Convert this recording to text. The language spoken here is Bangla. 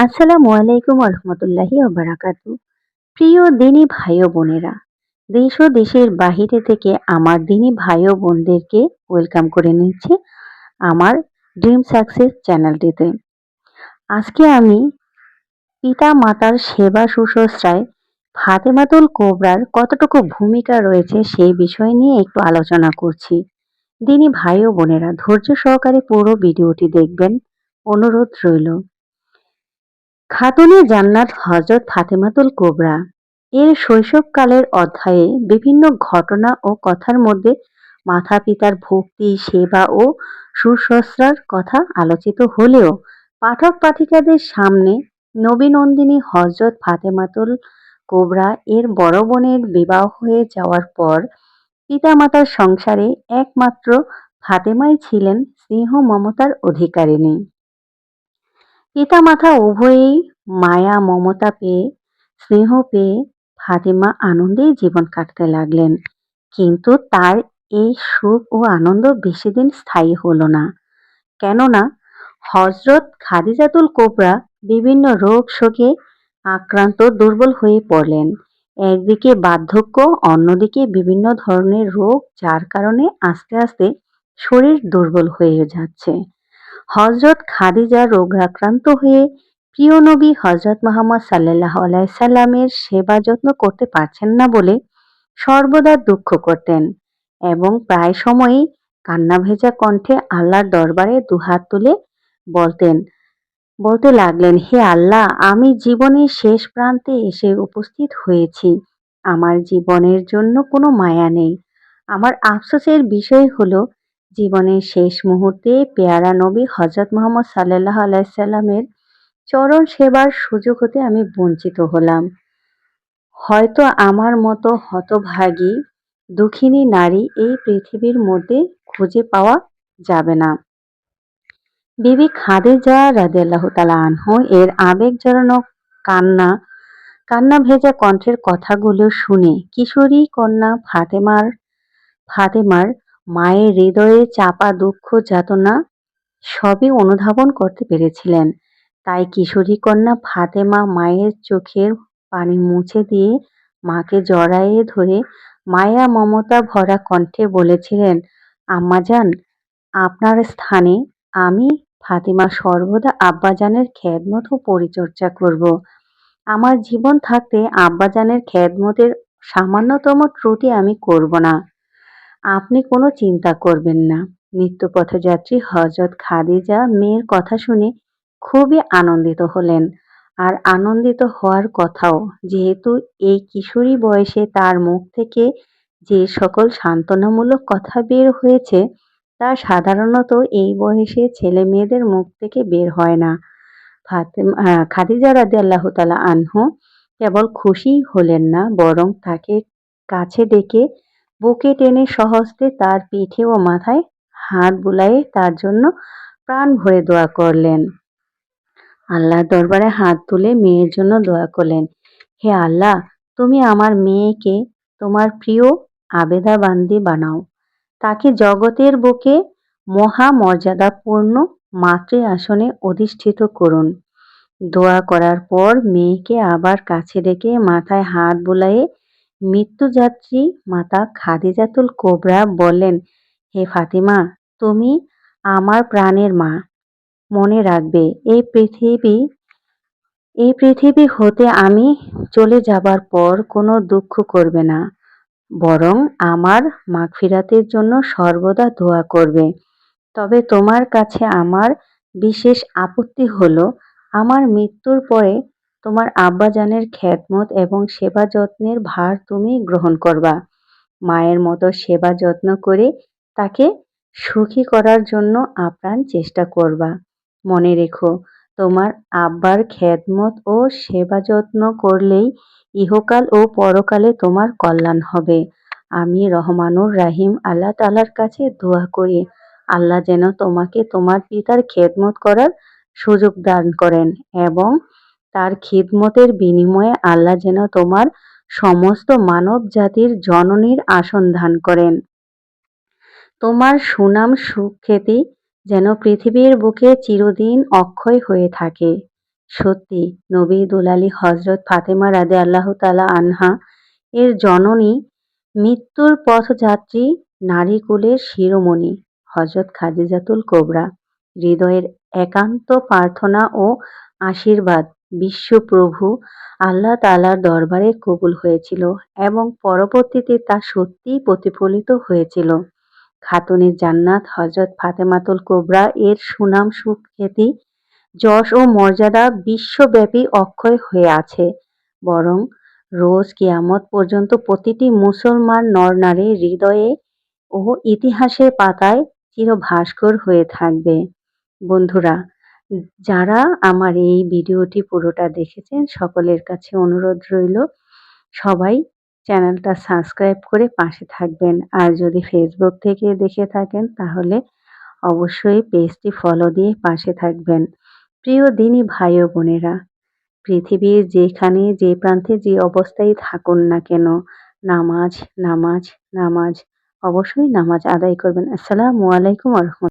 আসসালামু আলাইকুম রহমতুল্লাহি ওবারাকাতু। প্রিয় দিনী ভাই ও বোনেরা, দেশ ও দেশের বাহিরে থেকে আমার দিনী ভাই ও বোনদেরকে ওয়েলকাম করে নিচ্ছি আমার ড্রিম সাকসেস চ্যানেলটিতে। আজকে আমি পিতা মাতার সেবা শুশ্রূষায় ফাতেমাতুল কোবরার কতটুকু ভূমিকা রয়েছে সেই বিষয় নিয়ে একটু আলোচনা করছি। দিনী ভাই ও বোনেরা, ধৈর্য সহকারে পুরো ভিডিওটি দেখবেন, অনুরোধ রইল। খাতুনে জান্নাত হযরত ফাতেমাতুল কোবরা এর শৈশবকালের অধ্যায়ে বিভিন্ন ঘটনা ও কথার মধ্যে মাতা-পিতার ভক্তি, সেবা ও শুশ্রূষার কথা আলোচিত হলেও পাঠক-পাঠিকাদের সামনে নবী-নন্দিনী হযরত ফাতেমাতুল কোবরা এর বড় বোনের বিবাহ হয়ে যাওয়ার পর পিতা-মাতার সংসারে একমাত্র ফাতেমাই ছিলেন স্নেহ মমতার অধিকারিণী। পিতা-মাতা উভয়েই মায়া মমতা পেয়ে, স্নেহ পেয়ে ফাতেমা আনন্দেই জীবন কাটাতে লাগলেন। কিন্তু তার এই সুখ ও আনন্দ বেশিদিন স্থায়ী হলো না। কেননা হযরত খাদিজাতুল কোবরা বিভিন্ন রোগ শোকে আক্রান্ত দুর্বল হয়ে পড়লেন। একদিকে বার্ধক্য, অন্যদিকে বিভিন্ন ধরনের রোগ, যার কারণে আস্তে আস্তে শরীর দুর্বল হয়ে যাচ্ছে। হযরত খাদিজা রোগাক্রান্ত হয়ে প্রিয় নবী হযরত মুহাম্মদ সাল্লাল্লাহু আলাইহি সাল্লামের সেবা যত্ন করতে পারছেন না বলে সর্বদা দুঃখ করতেন এবং প্রায় সময়ই কান্না ভেজা কণ্ঠে আল্লাহর দরবারে দুহাত তুলে বলতেন বলতে লাগলেন, হে আল্লাহ, আমি জীবনের শেষ প্রান্তে এসে উপস্থিত হয়েছি। আমার জীবনের জন্য কোনো মায়া নেই। আমার আফসোসের বিষয় হলো জীবনের শেষ মুহূর্তে পেয়ারা নবী হযরত মুহাম্মদ সাল্লাল্লাহু আলাইহি সাল্লামের চরণ সেবার সুযোগ হতে আমি বঞ্চিত হলাম। হয়তো আমার মতো হতভাগী দুঃখিনী নারী এই পৃথিবীর মধ্যে খুঁজে পাওয়া যাবে না। বিবি খাদিজা রাদিয়াল্লাহু তাআলা আনহু এর আবেগ জড়ানো কান্না কান্না ভেজা কণ্ঠের কথাগুলো শুনে কিশোরী কন্যা ফাতেমার মায়ের হৃদয়ে চাপা দুঃখ যাতনা সবই অনুধাবন করতে পেরেছিলেন। তাই কিশোরী কন্যা ফাতেমা মায়ের চোখের পানি মুছে দিয়ে মাকে জড়ায়ে ধরে মায়া মমতা ভরা কণ্ঠে বলেছিলেন, আম্মাজান, আপনার স্থানে আমি ফাতিমা সর্বদা আব্বাজানের খেদমত ও পরিচর্যা করব। আমার জীবন থাকতে আব্বাজানের খেদমতের সামান্যতম ত্রুটি আমি করব না। আপনি কোনো চিন্তা করবেন না। মৃত্যুপথযাত্রী হযরত খাদিজা মেয়ের কথা শুনে খুবই আনন্দিত হলেন। আর আনন্দিত হওয়ার কথাও, যেহেতু এই কিশোরী বয়সে তার মুখ থেকে যে সকল সান্ত্বনামূলক কথা বের হয়েছে তা সাধারণত এই বয়সে ছেলে মেয়েদের মুখ থেকে বের হয় না। খাদিজা রাদিয়াল্লাহু তাআলা আনহু কেবল খুশিই হলেন না, বরং তাকে কাছে ডেকে বুকে টেনে স্বহস্তে তার পিঠে ও মাথায় হাত বুলায়ে তার জন্য প্রাণ ভরে দোয়া করলেন। আল্লাহর দরবারে হাত তুলে মেয়ের জন্য দোয়া করলেন, হে আল্লাহ, তুমি আমার মেয়েকে তোমার প্রিয় আবেদা বান্দি বানাও। তাকে জগতের বুকে মহা মর্যাদাপূর্ণ মাতৃ আসনে অধিষ্ঠিত করুন। দোয়া করার পর মেয়েকে আবার কাছে ডেকে মাথায় হাত বুলায়ে মৃত্যুযাত্রী মাতা খাদিজাতুল কোবরা বললেন, হে ফাতিমা, তুমি আমার প্রাণের মা। মনে রাখবে, এই পৃথিবী হতে আমি চলে যাবার পর কোনো দুঃখ করবে না, বরং আমার মাগফিরাতের জন্য সর্বদা দোয়া করবে। তবে তোমার কাছে আমার বিশেষ আপত্তি হলো, আমার মৃত্যুর পরে তোমার আব্বাজানের খেদমত এবং সেবা যত্নের ভার তুমি গ্রহণ করবা। মায়ের মতো সেবা যত্ন করে তাকে সুখী করার জন্য আপ্রাণ চেষ্টা করবা। মনে রেখো, তোমার আব্বার খেদমত ও সেবা যত্ন করলেই ইহকাল ও পরকালে তোমার কল্যাণ হবে। আমি রহমানুর রাহিম আল্লাহ তাআলার কাছে দোয়া করি, আল্লাহ যেন তোমাকে তোমার পিতার খেদমত করার সুযোগ দান করেন এবং তার খিদমতের বিনিময়ে আল্লাহ যেন তোমার সমস্ত মানব জাতির জননীর আসন দান করেন। তোমার সুনাম সুখ্যাতি যেন পৃথিবীর বুকে চিরদিন অক্ষয় হয়ে থাকে। সত্যি নবী দুলালী হজরত ফাতেমা রাদিয়াল্লাহু তাআলা আনহা এর জননী, মৃত্যুর পথযাত্রী, নারীকুলের শিরোমণি হযরত খাদিজাতুল কোবরা হৃদয়ের একান্ত প্রার্থনা ও আশীর্বাদ বিশ্বপ্রভু আল্লাহ তাআলার দরবারে কবুল হয়েছিল এবং পরবর্তীতে তা সত্যিই প্রতিফলিত হয়েছিল। খাতুনে জান্নাত হযরত ফাতেমাতুল কোবরা এর সুনাম সুখ্যাতি, যশ ও মর্যাদা বিশ্বব্যাপী অক্ষয় হয়ে আছে, বরং রোজ কিয়ামত পর্যন্ত প্রতিটি মুসলমান নর-নারীর হৃদয়ে ও ইতিহাসের পাতায় চিরভাস্কর হয়ে থাকবে। বন্ধুরা, যারা আমার এই ভিডিওটি পুরোটা দেখেছেন সকলের কাছে অনুরোধ রইল সবাই চ্যানেলটা সাবস্ক্রাইব করে পাশে থাকবেন। আর যদি ফেসবুক থেকে দেখে থাকেন তাহলে অবশ্যই পেজটি ফলো দিয়ে পাশে থাকবেন। প্রিয় দিনী ভাই ও বোনেরা, পৃথিবীর যেখানে যে প্রান্তে যে অবস্থায় থাকুন না কেন, নামাজ, নামাজ, নামাজ, অবশ্যই নামাজ আদায় করবেন। আসসালামু আলাইকুম ওয়া রাহমাতুল্লাহ।